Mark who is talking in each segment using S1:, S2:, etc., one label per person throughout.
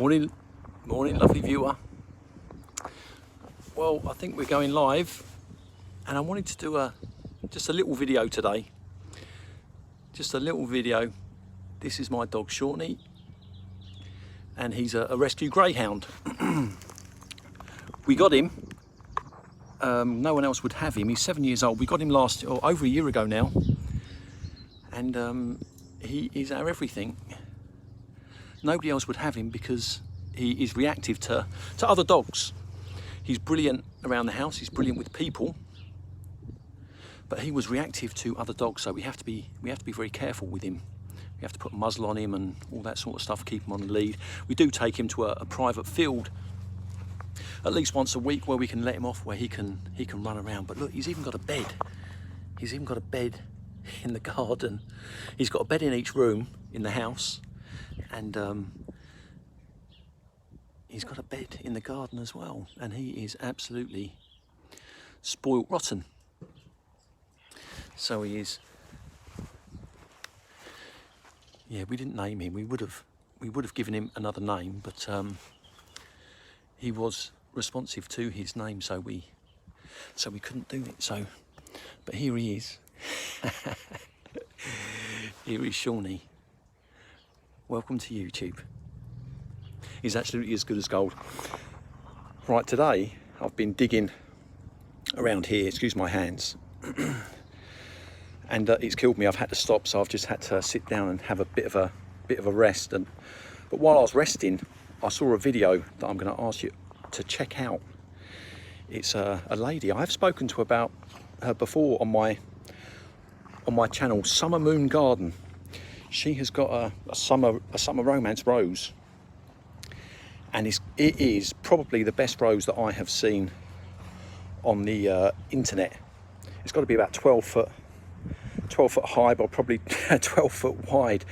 S1: Morning, lovely viewer. Well, I think we're going live, and I wanted to do just a little video today. Just a little video. This is my dog Seanie, and he's a rescue greyhound. We got him. No one else would have him. He's 7 years old. We got him over a year ago now, and he is our everything. Nobody else would have him because he is reactive to other dogs. He's brilliant around the house, he's brilliant with people, but he was reactive to other dogs, so we have to be very careful with him. We have to put a muzzle on him and all that sort of stuff, keep him on the lead. We do take him to a private field at least once a week where we can let him off, where he can run around. But look, he's even got a bed. He's even got a bed in the garden. He's got a bed in each room in the house. And he's got a bed in the garden as well, and he is absolutely spoilt rotten. So he is. Yeah, we didn't name him. We would have given him another name, but he was responsive to his name, so we couldn't do it. So, but here he is. Here is Seanie. Welcome to YouTube. He's absolutely as good as gold. Right, today I've been digging around here, excuse my hands, and it's killed me. I've had to stop, so I've just had to sit down and have a bit of a rest. But while I was resting, I saw a video that I'm going to ask you to check out. It's a lady I've spoken to about her before on my channel, Summer Moon Garden. She has got a summer romance rose, and it is probably the best rose that I have seen on the internet. It's got to be about 12 foot high, but probably 12 foot wide.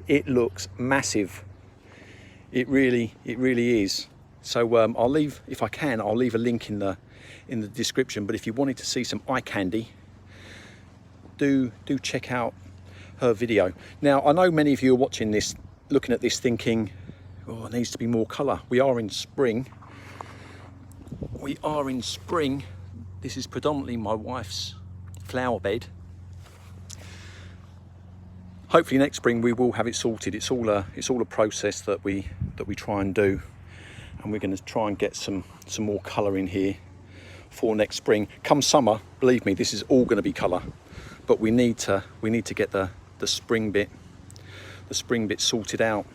S1: It looks massive. It really is. So I'll leave, if I can, I'll leave a link in the description. But if you wanted to see some eye candy, do check out her video. Now, I know many of you are watching this, looking at this thinking, oh, it needs to be more colour. We are in spring. This is predominantly my wife's flower bed. Hopefully next spring we will have it sorted. It's all a process that we try and do, and we're going to try and get some more colour in here for next spring. Come summer, believe me, this is all going to be colour, but we need to get the spring bit sorted out.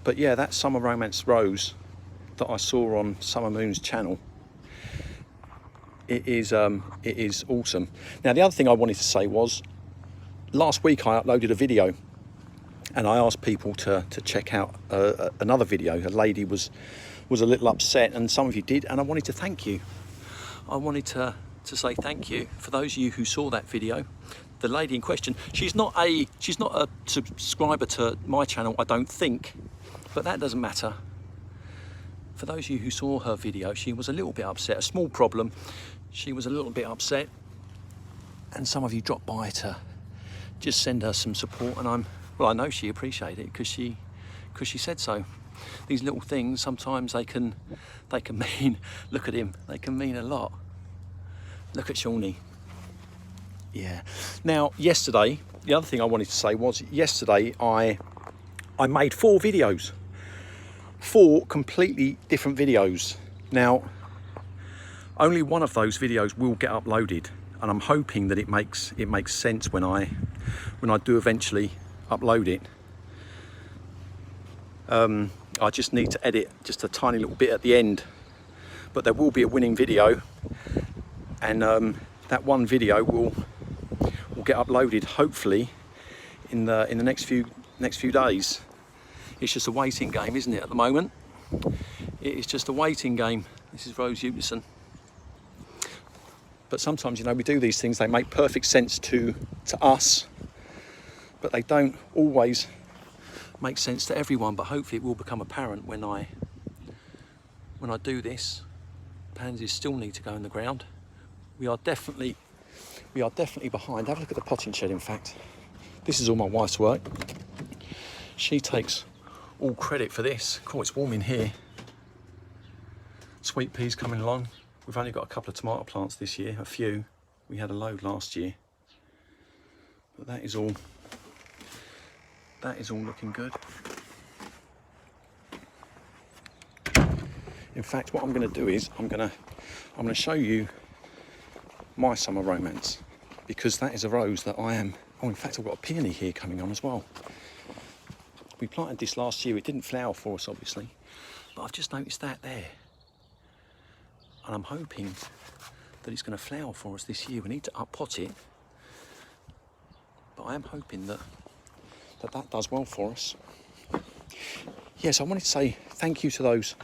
S1: But yeah, that summer romance rose that I saw on Summer Moon's channel, it is awesome. Now, the other thing I wanted to say was, last week I uploaded a video and I asked people to check out another video. A lady was a little upset, and some of you did, and I wanted to thank you. I wanted to say thank you for those of you who saw that video. The lady in question, she's not a subscriber to my channel, I don't think, but that doesn't matter. For those of you who saw her video, she was a little bit upset, a small problem. She was a little bit upset, and some of you dropped by to just send her some support, and I know she appreciated it because she said so. These little things, sometimes they can mean, look at him, they can mean a lot. Look at Seanie. Yeah. Now, yesterday, the other thing I wanted to say was, yesterday I made 4 videos. 4 completely different videos. Now, only one of those videos will get uploaded, and I'm hoping that it makes sense when I do eventually upload it. I just need to edit just a tiny little bit at the end, but there will be a winning video, and that one video will get uploaded hopefully in the next few days. It's just a waiting game, isn't it, at the moment? It is just a waiting game. This is Rose Utison. But sometimes, you know, we do these things, they make perfect sense to us, but they don't always make sense to everyone. But hopefully it will become apparent when I do this. Pansies still need to go in the ground. We are definitely behind. Have a look at the potting shed, in fact. This is all my wife's work. She takes all credit for this. Cool, it's warm in here. Sweet peas coming along. We've only got a couple of tomato plants this year, a few. We had a load last year. But that is all looking good. In fact, what I'm going to do is I'm going to show you my summer romance, because that is a rose that I am. Oh, in fact, I've got a peony here coming on as well. We planted this last year. It didn't flower for us, obviously, but I've just noticed that there, and I'm hoping that it's going to flower for us this year. We need to up-pot it, but I am hoping that does well for us. Yes, I wanted to say thank you to those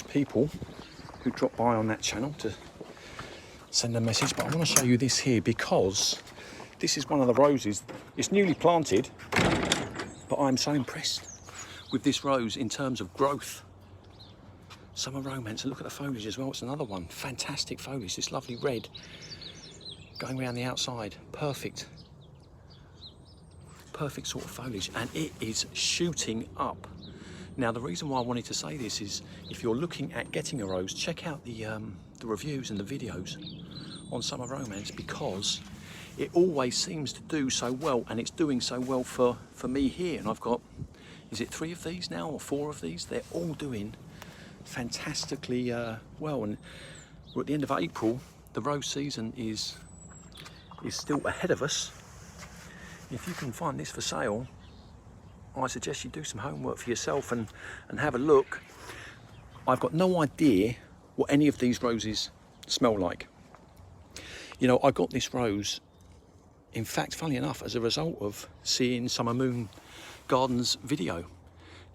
S1: people who dropped by on that channel to send a message. But I want to show you this here, because this is one of the roses. It's newly planted, but I'm so impressed with this rose in terms of growth. Summer romance, and look at the foliage as well. It's another one, fantastic foliage. This lovely red going around the outside, perfect sort of foliage, and it is shooting up. Now, the reason why I wanted to say this is, if you're looking at getting a rose, check out the reviews and the videos on summer romance, because it always seems to do so well, and it's doing so well for me here. And I've got, is it 3 of these now or 4 of these? They're all doing fantastically well, and we're at the end of April. The rose season is still ahead of us. If you can find this for sale, I suggest you do some homework for yourself and have a look. I've got no idea what any of these roses smell like. You know, I got this rose, in fact, funnily enough, as a result of seeing Summer Moon Gardens video.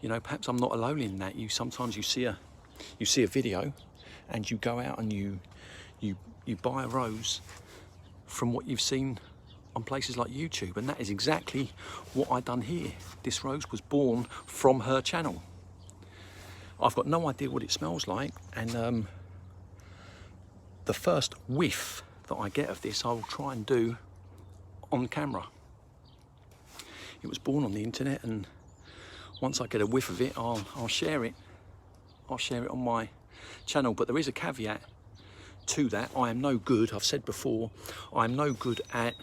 S1: You know, perhaps I'm not alone in that. Sometimes you see a video and you go out and you buy a rose from what you've seen on places like YouTube, and that is exactly what I done here. This rose was born from her channel. I've got no idea what it smells like, and the first whiff that I get of this I will try and do on camera. It was born on the internet, and once I get a whiff of it, I'll share it. I'll share it on my channel, but there is a caveat to that. I am no good, I've said before, I'm no good at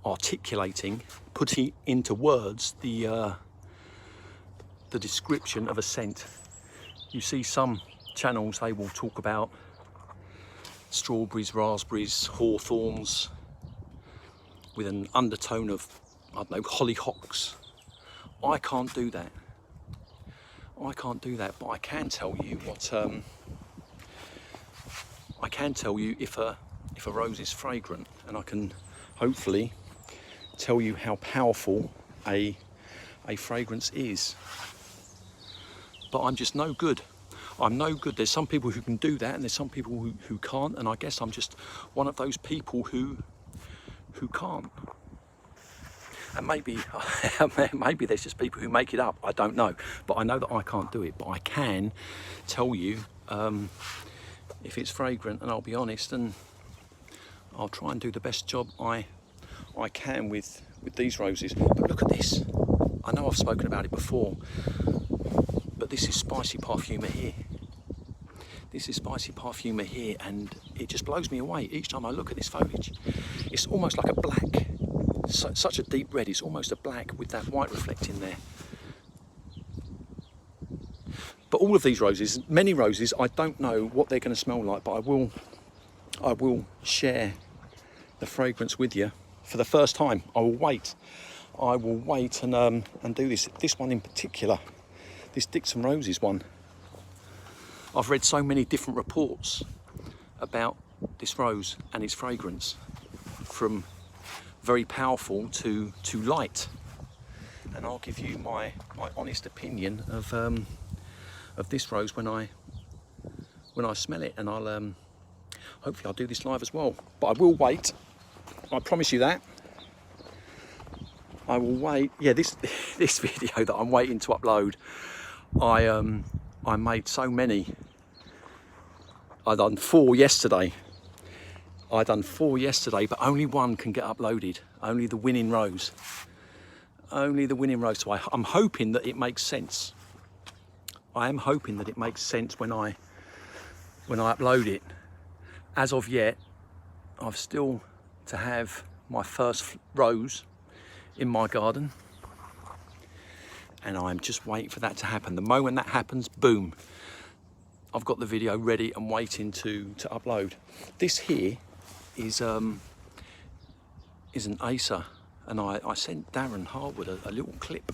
S1: articulating, putting into words the description of a scent. You see some channels, they will talk about strawberries, raspberries, hawthorns with an undertone of, I don't know, hollyhocks. I can't do that. I can't do that, but I can tell you what I can tell you if a rose is fragrant, and I can hopefully tell you how powerful a fragrance is. But I'm just no good. I'm no good. There's some people who can do that, and there's some people who can't, and I guess I'm just one of those people who can't. And maybe there's just people who make it up. I don't know, but I know that I can't do it. But I can tell you if it's fragrant, and I'll be honest, and I'll try and do the best job I can with these roses. But look at this. I know I've spoken about it before, but this is Spicy Parfuma here. This is Spicy Parfuma here, and it just blows me away each time I look at this foliage. It's almost like a black, such a deep red. It's almost a black with that white reflecting there. But all of these roses, many roses, I don't know what they're going to smell like, but I will share the fragrance with you for the first time. I will wait and do this. This one in particular, this Dixon Roses one. I've read so many different reports about this rose and its fragrance, from very powerful to light. And I'll give you my honest opinion of this rose when I smell it, and hopefully I'll do this live as well. But I will wait. I promise you that. I will wait. Yeah, this video that I'm waiting to upload, I made so many. I done 4 yesterday. But only one can get uploaded. Only the winning rose. only the winning rose. So I'm hoping that it makes sense. I am hoping that it makes sense when I upload it. As of yet, I've still to have my first rose in my garden, and I'm just waiting for that to happen. The moment that happens, boom, I've got the video ready and waiting to upload. This here is an Acer, and I sent Darren Harwood a little clip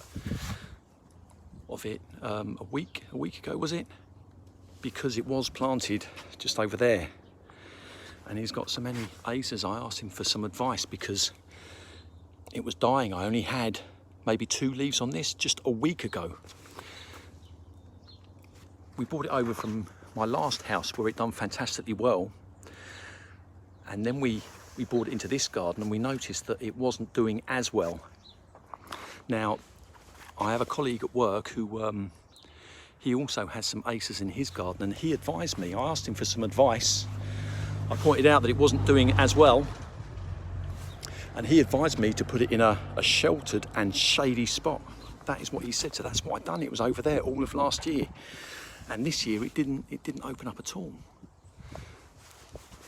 S1: of it a week ago, was it? Because it was planted just over there, and he's got so many Acers. I asked him for some advice because it was dying. I only had maybe 2 leaves on this just a week ago. We brought it over from my last house where it done fantastically well, and then we brought it into this garden and we noticed that it wasn't doing as well. Now, I have a colleague at work who he also has some Acers in his garden, and he advised me. I asked him for some advice. I pointed out that it wasn't doing as well, and he advised me to put it in a sheltered and shady spot. That is what he said, so that's what I'd done. It was over there all of last year, and this year it didn't open up at all.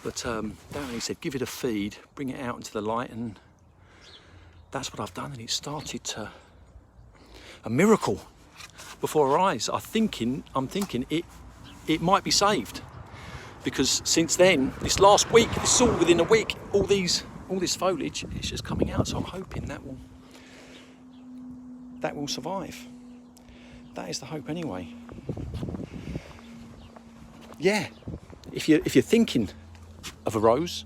S1: But Darren, he said, give it a feed, bring it out into the light, and that's what I've done, and it started to a miracle before our eyes. I'm thinking it might be saved, because since then, this last week, this is all within a week, all this foliage is just coming out. So I'm hoping that will survive. That is the hope anyway. Yeah, if you're thinking of a rose,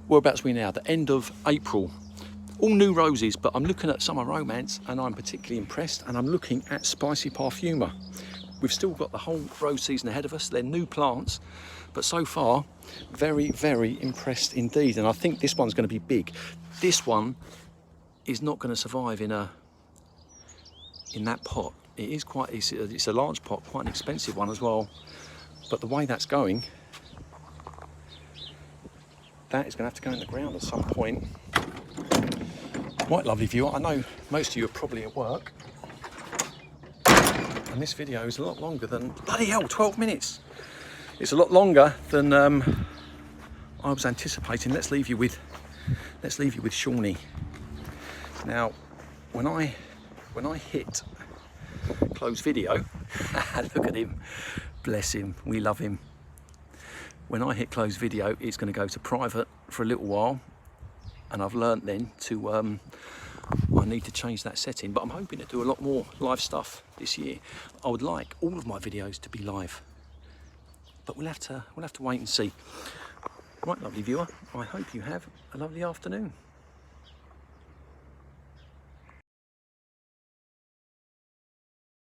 S1: whereabouts are we now? The end of April. All new roses, but I'm looking at Summer Romance and I'm particularly impressed, and I'm looking at Spicy Parfuma. We've still got the whole rose season ahead of us. They're new plants, but so far, very, very impressed indeed. And I think this one's going to be big. This one is not going to survive in that pot. It's a large pot, quite an expensive one as well. But the way that's going, that is going to have to go in the ground at some point. Right, lovely viewer, I know most of you are probably at work, and this video is a lot longer than, bloody hell, 12 minutes. It's a lot longer than I was anticipating. Let's leave you with Seanie. Now, when I hit close video, look at him, bless him, we love him. When I hit close video, it's going to go to private for a little while. And I've learnt then to, I need to change that setting, but I'm hoping to do a lot more live stuff this year. I would like all of my videos to be live, but we'll have to wait and see. Right, lovely viewer, I hope you have a lovely afternoon.